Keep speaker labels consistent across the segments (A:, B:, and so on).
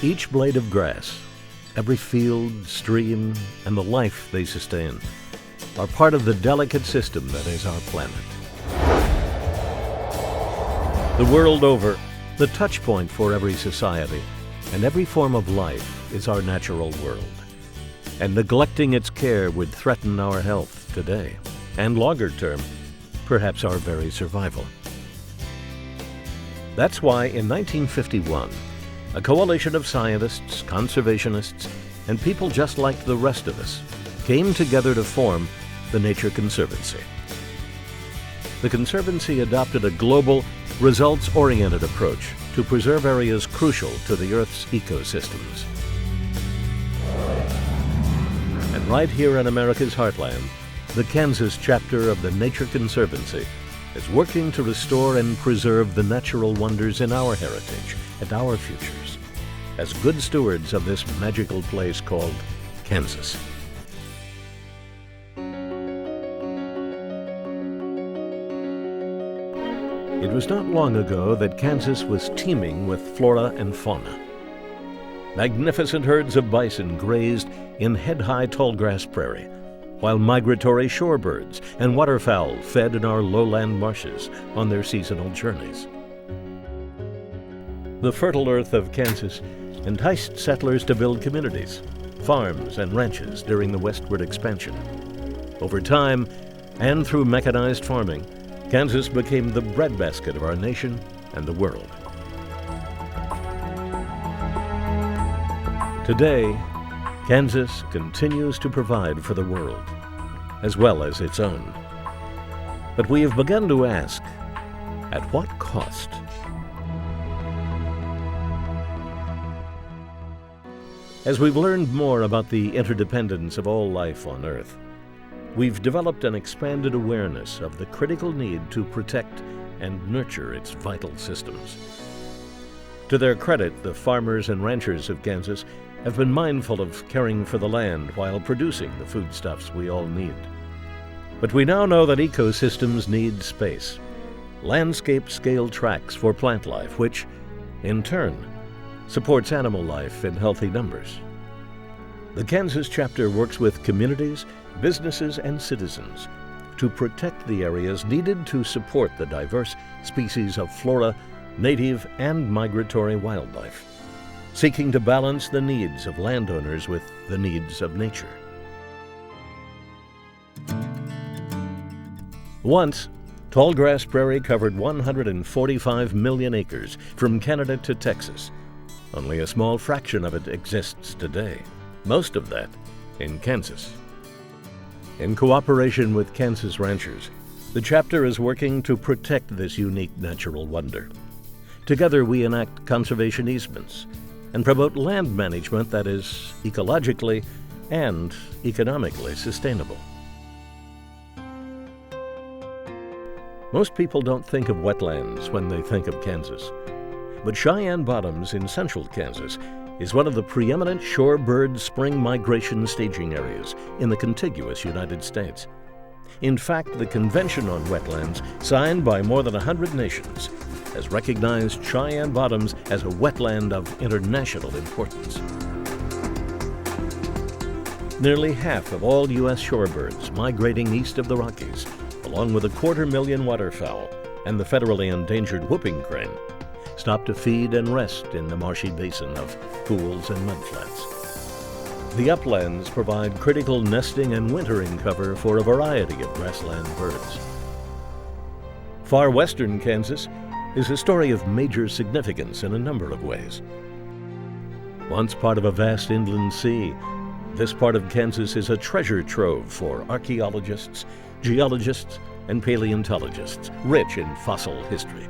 A: Each blade of grass, every field, stream, and the life they sustain are part of the delicate system that is our planet. The world over, the touch point for every society and every form of life is our natural world. And neglecting its care would threaten our health today, and longer term, perhaps our very survival. That's why in 1951, a coalition of scientists, conservationists, and people just like the rest of us came together to form the Nature Conservancy. The Conservancy adopted a global, results-oriented approach to preserve areas crucial to the Earth's ecosystems. And right here in America's heartland, the Kansas chapter of the Nature Conservancy is working to restore and preserve the natural wonders in our heritage and our futures, as good stewards of this magical place called Kansas. It was not long ago that Kansas was teeming with flora and fauna. Magnificent herds of bison grazed in head-high tallgrass prairie, while migratory shorebirds and waterfowl fed in our lowland marshes on their seasonal journeys. The fertile earth of Kansas enticed settlers to build communities, farms, and ranches during the westward expansion. Over time, and through mechanized farming, Kansas became the breadbasket of our nation and the world. Today, Kansas continues to provide for the world, as well as its own. But we have begun to ask, at what cost? As we've learned more about the interdependence of all life on Earth, we've developed an expanded awareness of the critical need to protect and nurture its vital systems. To their credit, the farmers and ranchers of Kansas have been mindful of caring for the land while producing the foodstuffs we all need. But we now know that ecosystems need space, landscape-scale tracts for plant life, which, in turn, supports animal life in healthy numbers. The Kansas chapter works with communities, businesses, and citizens to protect the areas needed to support the diverse species of flora, native and migratory wildlife, seeking to balance the needs of landowners with the needs of nature. Once, tallgrass prairie covered 145 million acres from Canada to Texas. Only a small fraction of it exists today, most of that in Kansas. In cooperation with Kansas ranchers, the chapter is working to protect this unique natural wonder. Together we enact conservation easements and promote land management that is ecologically and economically sustainable. Most people don't think of wetlands when they think of Kansas, but Cheyenne Bottoms in central Kansas is one of the preeminent shorebird spring migration staging areas in the contiguous United States. In fact, the Convention on Wetlands, signed by more than 100 nations, has recognized Cheyenne Bottoms as a wetland of international importance. Nearly half of all U.S. shorebirds migrating east of the Rockies, along with 250,000 waterfowl and the federally endangered whooping crane, stop to feed and rest in the marshy basin of pools and mudflats. The uplands provide critical nesting and wintering cover for a variety of grassland birds. Far western Kansas is a story of major significance in a number of ways. Once part of a vast inland sea, this part of Kansas is a treasure trove for archaeologists, geologists, and paleontologists, rich in fossil history.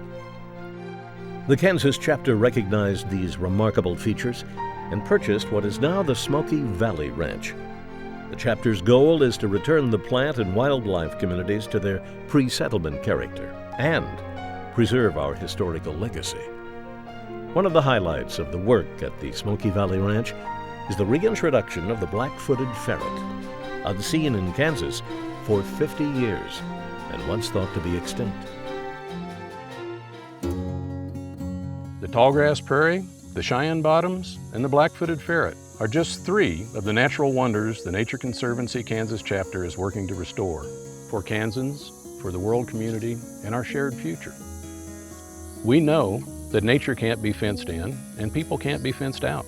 A: The Kansas chapter recognized these remarkable features and purchased what is now the Smoky Valley Ranch. The chapter's goal is to return the plant and wildlife communities to their pre-settlement character and preserve our historical legacy. One of the highlights of the work at the Smoky Valley Ranch is the reintroduction of the black-footed ferret, unseen in Kansas for 50 years and once thought to be extinct.
B: The tallgrass prairie The Cheyenne Bottoms and the black-footed ferret are just 3 of the natural wonders the Nature Conservancy Kansas Chapter is working to restore for Kansans, for the world community, and our shared future. We know that nature can't be fenced in and people can't be fenced out.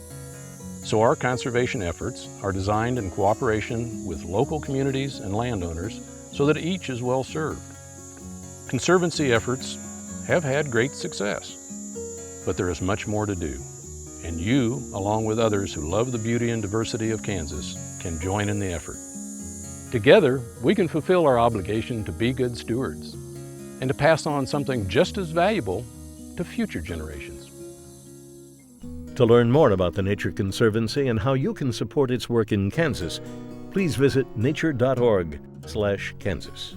B: So our conservation efforts are designed in cooperation with local communities and landowners so that each is well served. Conservancy efforts have had great success, but there is much more to do. And you, along with others who love the beauty and diversity of Kansas, can join in the effort. Together, we can fulfill our obligation to be good stewards and to pass on something just as valuable to future generations.
A: To learn more about the Nature Conservancy and how you can support its work in Kansas, please visit nature.org/Kansas.